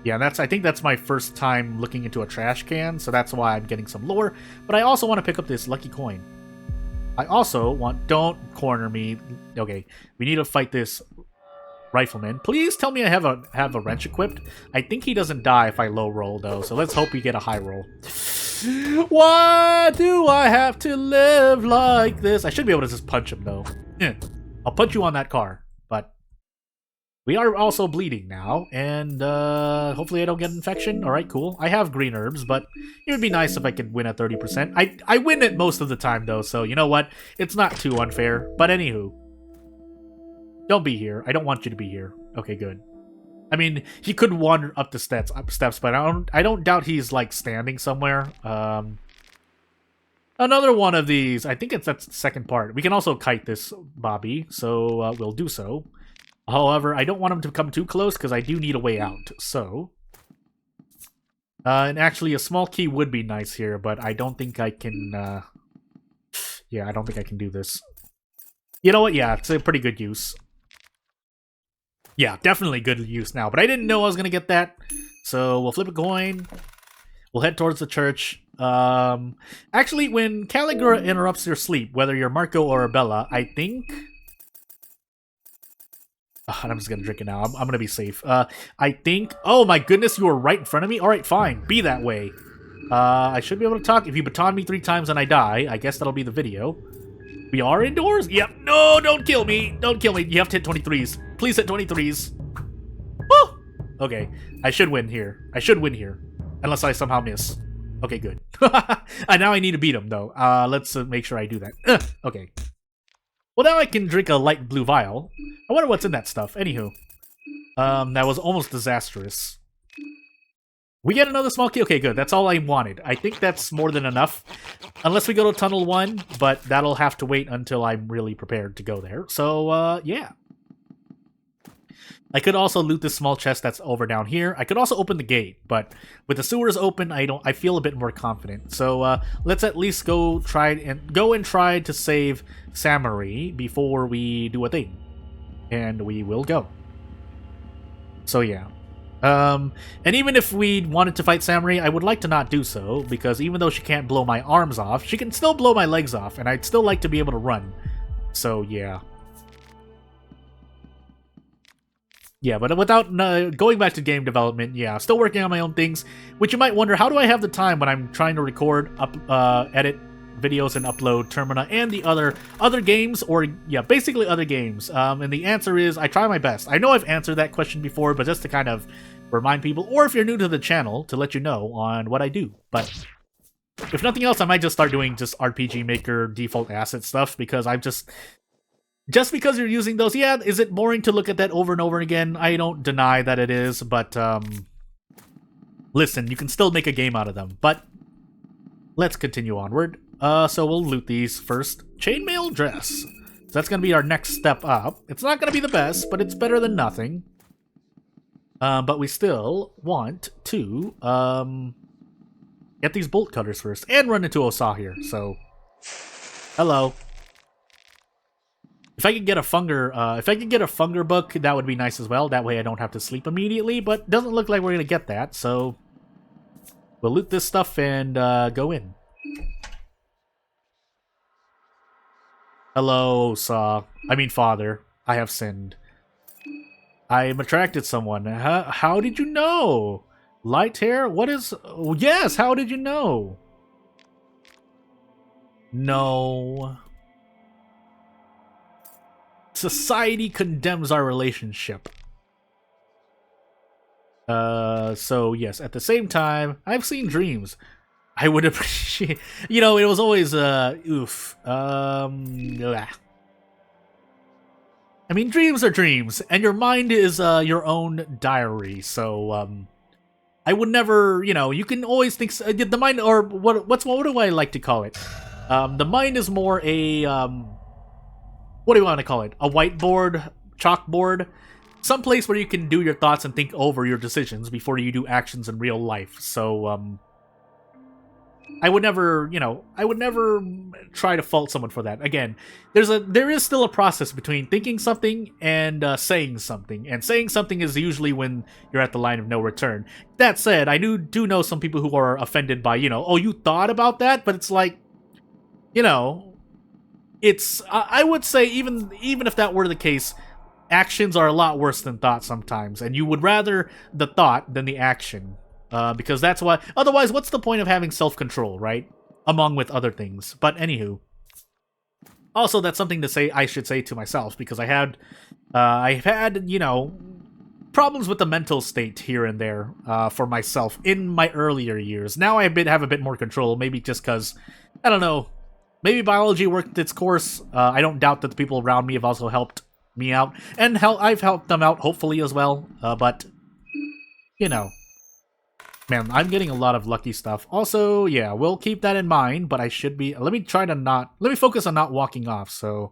Yeah, I think that's my first time looking into a trash can, so that's why I'm getting some lore. But I also want to pick up this lucky coin. I also want... Don't corner me. Okay, we need to fight this rifleman. Please tell me I have a wrench equipped. I think he doesn't die if I low roll, though, so let's hope we get a high roll. Why do I have to live like this? I should be able to just punch him, though. I'll punch you on that car. But we are also bleeding now, and hopefully I don't get an infection. Alright, cool. I have green herbs, but it would be nice if I could win at 30%. I win it most of the time, though, so you know what? It's not too unfair. But anywho. Don't be here. I don't want you to be here. Okay, good. I mean, he could wander up the steps, but I don't doubt he's like standing somewhere. Another one of these. I think that's the second part. We can also kite this Bobby, so we'll do so. However, I don't want him to come too close because I do need a way out. So, and actually, a small key would be nice here, but I don't think I can. Yeah, I don't think I can do this. You know what? Yeah, it's a pretty good use. Yeah, definitely good use now, but I didn't know I was going to get that. So we'll flip a coin. We'll head towards the church. Actually, when Caligura interrupts your sleep, whether you're Marco or Abella, I think... I'm just going to drink it now. I'm going to be safe. I think... Oh my goodness, you were right in front of me? Alright, fine. Be that way. I should be able to talk. If you baton me 3 times and I die, I guess that'll be the video. We are indoors? Yep. No, don't kill me. Don't kill me. You have to hit 23s. Please hit 23s. Woo! Okay. I should win here. I should win here. Unless I somehow miss. Okay, good. And now I need to beat him, though. Let's make sure I do that. Okay. Well, now I can drink a light blue vial. I wonder what's in that stuff. Anywho. That was almost disastrous. We get another small key. Okay, good. That's all I wanted. I think that's more than enough. Unless we go to Tunnel 1, but that'll have to wait until I'm really prepared to go there. So, yeah. I could also loot this small chest that's over down here. I could also open the gate, but with the sewers open, I feel a bit more confident. So, let's at least go and try to save Samari before we do a thing. And we will go. So, yeah. And even if we wanted to fight Samurai, I would like to not do so, because even though she can't blow my arms off, she can still blow my legs off, and I'd still like to be able to run. So, yeah. Yeah, but without going back to game development, yeah, still working on my own things, which you might wonder, how do I have the time when I'm trying to record, edit videos and upload Termina and the other games, or, yeah, basically other games? And the answer is, I try my best. I know I've answered that question before, but just to kind of remind people, or if you're new to the channel, to let you know on what I do. But if nothing else, I might just start doing just RPG Maker default asset stuff, because I'm just because you're using those, yeah, is it boring to look at that over and over again? I don't deny that it is, but, listen, you can still make a game out of them. But let's continue onward. So we'll loot these first. Chainmail dress. So that's going to be our next step up. It's not going to be the best, but it's better than nothing. But we still want to, get these bolt cutters first, and run into Osa here, so... Hello. If I could get a Funger book, that would be nice as well. That way I don't have to sleep immediately, but doesn't look like we're gonna get that, so we'll loot this stuff and go in. Hello, Father. I have sinned. I am attracted to someone. How did you know? Light hair? What is... Oh, yes, how did you know? No... Society condemns our relationship. So yes, at the same time, I've seen dreams. I would appreciate... You know, it was always, oof. I mean, dreams are dreams, and your mind is, your own diary, so, I would never, you know, you can always think... the mind, or what do I like to call it? The mind is more a, what do you want to call it? A whiteboard, chalkboard, someplace where you can do your thoughts and think over your decisions before you do actions in real life. So, I would never, you know, try to fault someone for that. Again, there is still a process between thinking something and saying something, and saying something is usually when you're at the line of no return. That said, I do know some people who are offended by, you know, oh, you thought about that, but it's like, you know. It's, I would say, even if that were the case, actions are a lot worse than thoughts sometimes, and you would rather the thought than the action, because that's why, otherwise, what's the point of having self-control, right? Among with other things. But anywho, also, that's something I should say to myself, because I've had, you know, problems with the mental state here and there, for myself in my earlier years. Now I have a bit more control, maybe just because, I don't know, maybe biology worked its course. I don't doubt that the people around me have also helped me out. And I've helped them out, hopefully, as well. But, you know. Man, I'm getting a lot of lucky stuff. Also, yeah, we'll keep that in mind, but I should be... Let me focus on not walking off, so...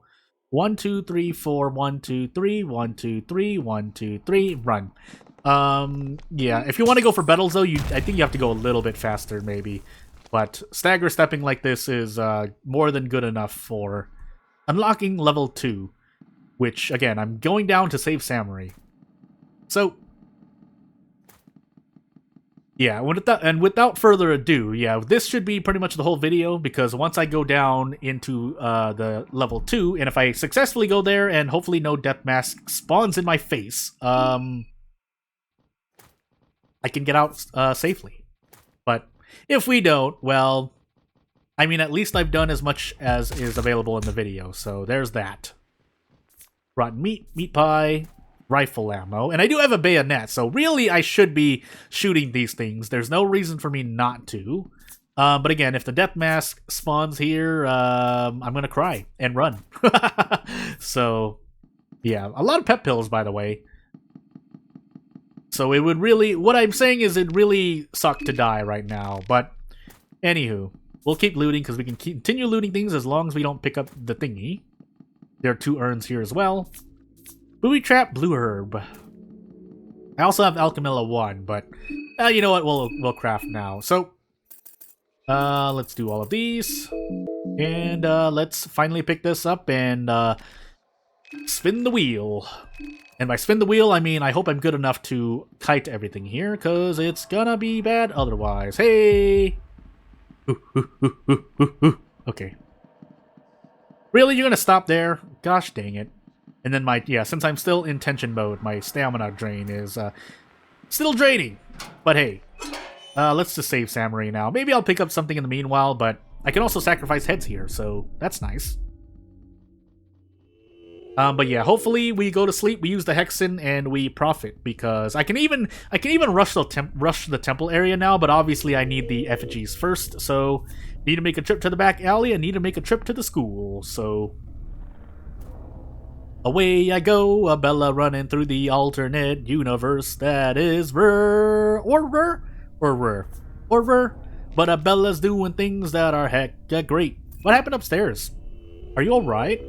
1, 2, 3, 4, 1, 2, 3, 1, 2, 3, 1, 2, 3, run. Yeah, if you want to go for battles, though, I think you have to go a little bit faster, maybe. But stagger stepping like this is more than good enough for unlocking level 2, which, again, I'm going down to save Samurai. So, yeah, without further ado, yeah, this should be pretty much the whole video, because once I go down into the level 2, and if I successfully go there and hopefully no death mask spawns in my face, I can get out safely. But if we don't, well, I mean, at least I've done as much as is available in the video, so there's that. Rotten meat, meat pie, rifle ammo, and I do have a bayonet, so really I should be shooting these things. There's no reason for me not to. But again, if the death mask spawns here, I'm gonna cry and run. So, yeah, a lot of pep pills, by the way. So it would really, what I'm saying is it really sucked to die right now, but anywho, we'll keep looting because we can continue looting things as long as we don't pick up the thingy. There are 2 urns here as well. Booby trap, blue herb. I also have Alchemilla 1, but you know what, we'll craft now. So, let's do all of these, and let's finally pick this up and spin the wheel. And by spin the wheel, I mean I hope I'm good enough to kite everything here, because it's gonna be bad otherwise. Hey! Okay. Really, you're gonna stop there? Gosh dang it. And then since I'm still in tension mode, my stamina drain is still draining. But hey, let's just save Samurai now. Maybe I'll pick up something in the meanwhile, but I can also sacrifice heads here, so that's nice. But yeah, hopefully we go to sleep, we use the hexen, and we profit, because I can even rush the temple area now, but obviously I need the effigies first, so need to make a trip to the back alley, and need to make a trip to the school, so away I go, Abella running through the alternate universe that is Rur, but Abella's doing things that are heck great. What happened upstairs? Are you alright?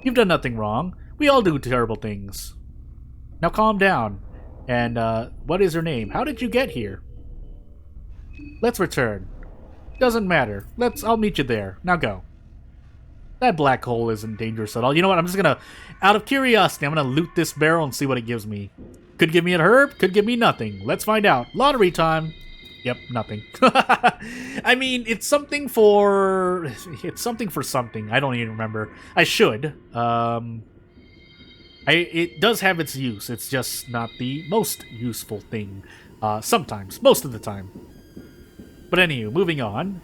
You've done nothing wrong. We all do terrible things. Now calm down. And, what is your name? How did you get here? Let's return. Doesn't matter. I'll meet you there. Now go. That black hole isn't dangerous at all. You know what? I'm just gonna, out of curiosity, I'm gonna loot this barrel and see what it gives me. Could give me a herb, could give me nothing. Let's find out. Lottery time. Yep, nothing. I mean, it's something for something. I don't even remember. I should. It does have its use. It's just not the most useful thing. Sometimes, most of the time. But anyway, moving on.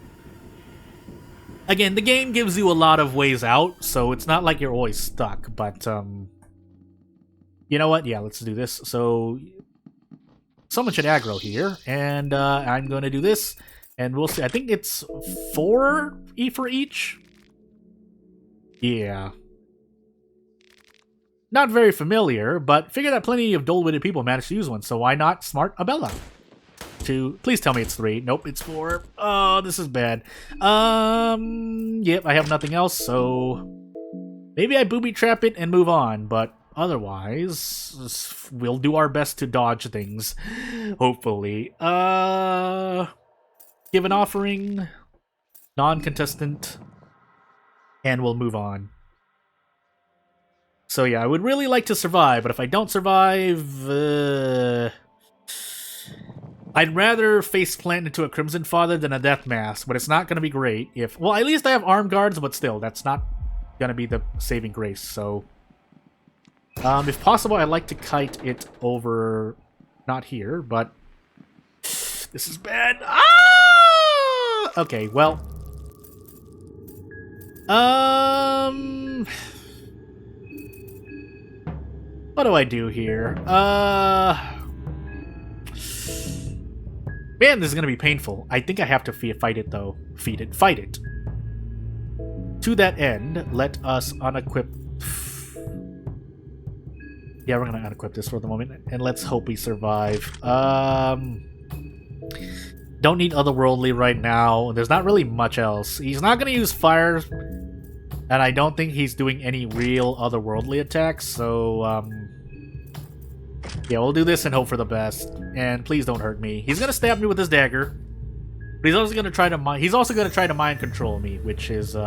Again, the game gives you a lot of ways out, so it's not like you're always stuck. But you know what? Yeah, let's do this. So someone should aggro here, and I'm going to do this, and we'll see. I think it's 4 E for each. Yeah. Not very familiar, but figure that plenty of dull-witted people managed to use one, so why not smart Abella? Please tell me it's 3. Nope, it's 4. Oh, this is bad. Yep, I have nothing else, so maybe I booby-trap it and move on, but otherwise, we'll do our best to dodge things, hopefully. Give an offering, non-contestant, and we'll move on. So yeah, I would really like to survive, but if I don't survive, I'd rather face plant into a Crimson Father than a Death Mask, but it's not going to be great if... Well, at least I have armed guards, but still, that's not going to be the saving grace, so... if possible, I'd like to kite it over... Not here, but... This is bad. Ah! Okay, well... What do I do here? Man, this is gonna be painful. I think I have to fight it, though. Fight it. To that end, let us unequip... Yeah, we're gonna unequip this for the moment, and let's hope we survive. Don't need otherworldly right now. There's not really much else. He's not gonna use fire, and I don't think he's doing any real otherworldly attacks, so, yeah, we'll do this and hope for the best. And please don't hurt me. He's gonna stab me with his dagger. But he's also gonna try to mind control me, which is,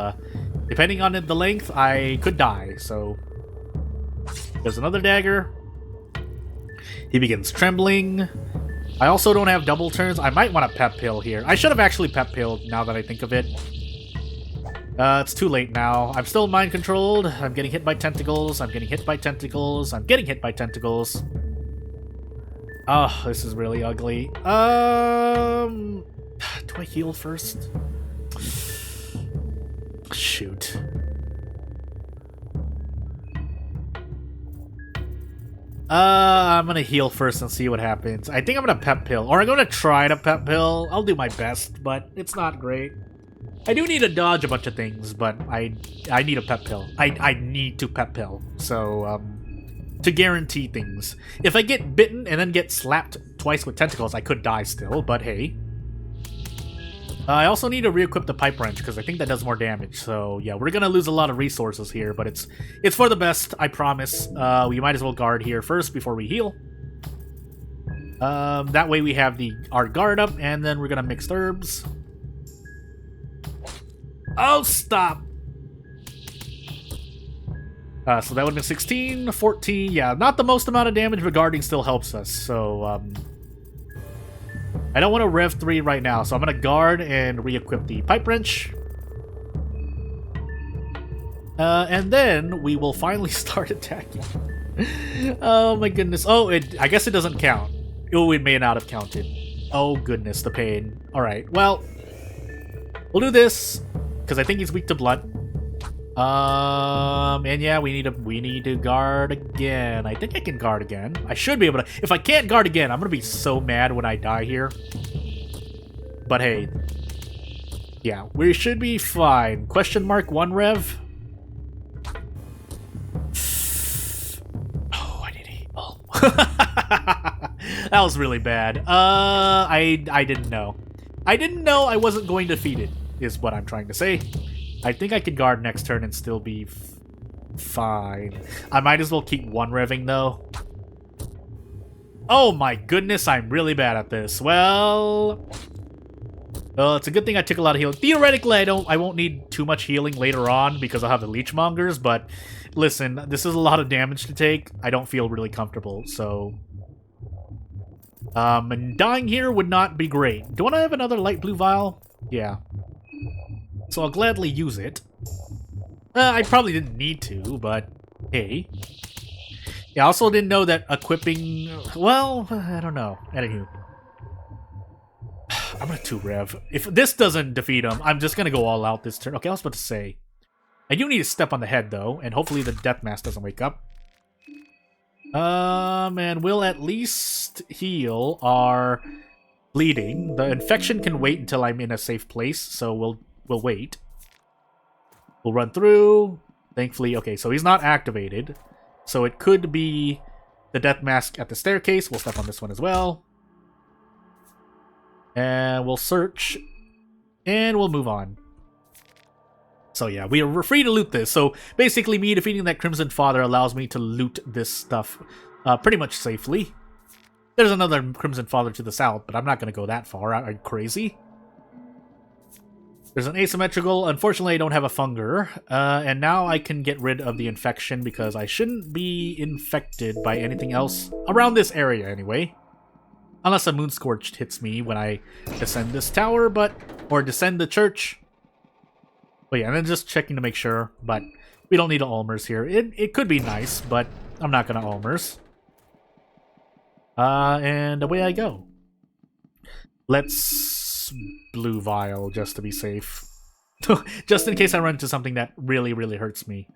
depending on the length, I could die, so... There's another dagger. He begins trembling. I also don't have double turns. I might want to pep pill here. I should have actually pep pilled now that I think of it. It's too late now. I'm still mind controlled. I'm getting hit by tentacles. I'm getting hit by tentacles. I'm getting hit by tentacles. Oh, this is really ugly. Do I heal first? Shoot. I'm gonna heal first and see what happens. I think I'm gonna pep pill. Or I'm gonna try to pep pill. I'll do my best, but it's not great. I do need to dodge a bunch of things, but I need a pep pill. I need to pep pill. So, to guarantee things. If I get bitten and then get slapped twice with tentacles, I could die still, but hey. I also need to re-equip the pipe wrench, because I think that does more damage. So, yeah, we're gonna lose a lot of resources here, but it's for the best, I promise. We might as well guard here first before we heal. That way we have our guard up, and then we're gonna mix herbs. Oh, stop! So that would have been 16, 14. Yeah, not the most amount of damage, but guarding still helps us. So, I don't want to rev 3 right now, so I'm going to guard and re-equip the pipe wrench. And then we will finally start attacking. Oh my goodness. Oh, I guess it doesn't count. Oh, it may not have counted. Oh goodness, the pain. Alright, well, we'll do this, because I think he's weak to blunt. And yeah, we need to guard again. I think I can guard again. I should be able to. If I can't guard again, I'm gonna be so mad when I die here. But hey, yeah, we should be fine. Question mark 1 rev. Oh, I did 8. Oh, that was really bad. I didn't know. I didn't know I wasn't going defeated. Is what I'm trying to say. I think I could guard next turn and still be fine. I might as well keep 1 revving, though. Oh my goodness, I'm really bad at this. Well, it's a good thing I took a lot of healing. Theoretically, I won't need too much healing later on because I'll have the leechmongers, but listen, this is a lot of damage to take. I don't feel really comfortable, so... and dying here would not be great. Don't I have another light blue vial? Yeah. So I'll gladly use it. I probably didn't need to, but hey. Yeah, I also didn't know that equipping... Well, I don't know. Anywho. I'm gonna 2-rev. If this doesn't defeat him, I'm just gonna go all out this turn. Okay, I was about to say. I do need to step on the head, though, and hopefully the death mask doesn't wake up. And we'll at least heal our bleeding. The infection can wait until I'm in a safe place, so we'll wait. We'll run through. Thankfully, okay, so he's not activated. So it could be the death mask at the staircase. We'll step on this one as well. And we'll search. And we'll move on. So yeah, we're free to loot this. So basically me defeating that Crimson Father allows me to loot this stuff pretty much safely. There's another Crimson Father to the south, but I'm not going to go that far. Are you crazy? There's an asymmetrical. Unfortunately, I don't have a Funger. And now I can get rid of the infection because I shouldn't be infected by anything else around this area anyway. Unless a Moonscorched hits me when I descend this tower, or descend the church. But yeah, and then just checking to make sure, but we don't need an Ulmers here. It could be nice, but I'm not going to Ulmers. And away I go. Let's blue vial just to be safe. Just in case I run into something that really, really hurts me.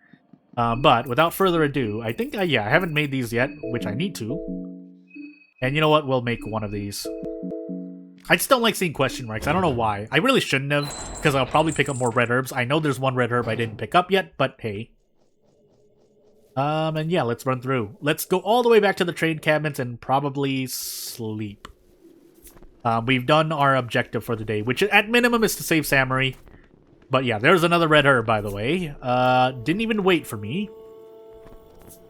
But without further ado, I think, yeah, I haven't made these yet, which I need to. And you know what? We'll make one of these. I just don't like seeing question marks. I don't know why. I really shouldn't have, because I'll probably pick up more red herbs. I know there's one red herb I didn't pick up yet, but hey. And yeah, let's run through. Let's go all the way back to the trade cabinets and probably sleep. We've done our objective for the day, which at minimum is to save Samurai. But yeah, there's another red herb, by the way. Didn't even wait for me.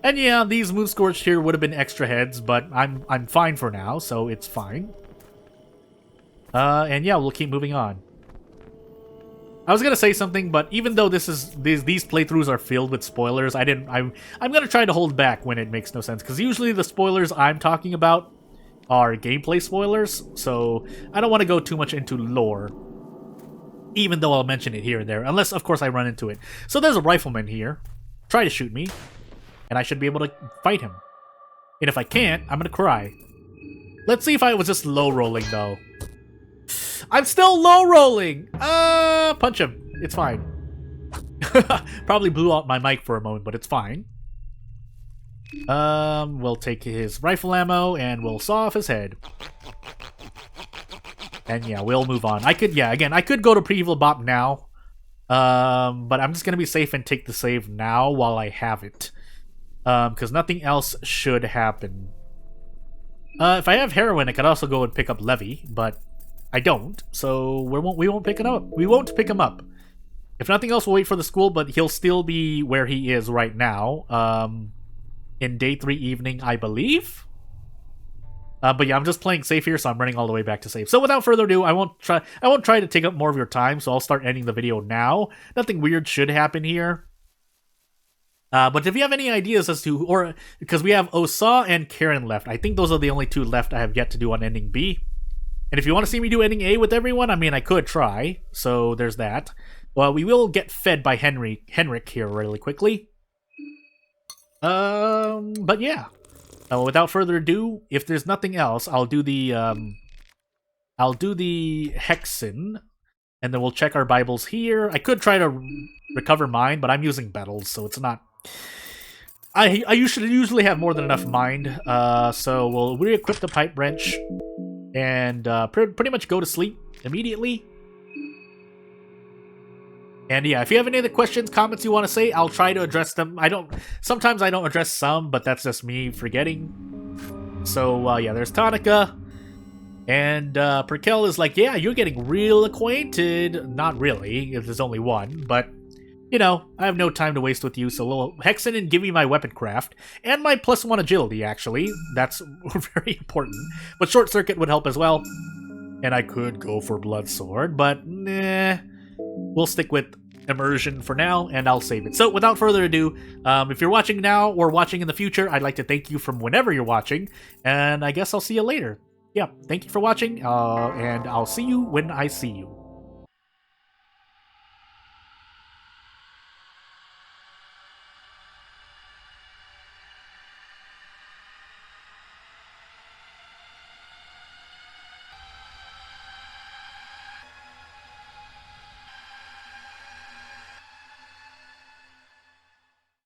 And yeah, these Moonscorched here would have been extra heads, but I'm fine for now, so it's fine. And yeah, we'll keep moving on. I was gonna say something, but even though these playthroughs are filled with spoilers, I'm gonna try to hold back when it makes no sense, because usually the spoilers I'm talking about are gameplay spoilers, so I don't want to go too much into lore. Even though I'll mention it here and there, unless of course I run into it. So there's a rifleman here. Try to shoot me. And I should be able to fight him. And if I can't, I'm gonna cry. Let's see if I was just low rolling though. I'm still low rolling! Punch him. It's fine. Probably blew out my mic for a moment, but it's fine. We'll take his rifle ammo and we'll saw off his head. And yeah, we'll move on. I could go to Pre-Evil Bop now. But I'm just gonna be safe and take the save now while I have it. Because nothing else should happen. If I have heroin, I could also go and pick up Levy, but I don't, so we won't pick it up. We won't pick him up. If nothing else, we'll wait for the school, but he'll still be where he is right now. In day 3 evening, I believe. But yeah, I'm just playing safe here, so I'm running all the way back to safe. So without further ado, I won't try to take up more of your time, so I'll start ending the video now. Nothing weird should happen here. But if you have any ideas as to, or because we have Osa and Karen left, I think those are the only two left I have yet to do on ending B. And if you want to see me do ending A with everyone, I mean, I could try. So there's that. Well, we will get fed by Henrik here really quickly. But yeah. Without further ado, if there's nothing else, I'll do the hexen, and then we'll check our Bibles here. I could try to recover mine, but I'm using Battles, so it's not. I should usually have more than enough mind. So we'll re-equip the pipe wrench and pretty much go to sleep immediately. And yeah, if you have any other questions, comments you want to say, I'll try to address them. Sometimes I don't address some, but that's just me forgetting. So yeah, there's Tonica. And Perkel is like, yeah, you're getting real acquainted. Not really, if there's only one, but you know, I have no time to waste with you, so we'll hexen and give me my weaponcraft. And my +1 agility, actually. That's very important. But short circuit would help as well. And I could go for blood sword, but nah. We'll stick with immersion for now, and I'll save it. So without further ado, if you're watching now or watching in the future, I'd like to thank you from whenever you're watching, and I guess I'll see you later. Yeah, thank you for watching, and I'll see you when I see you.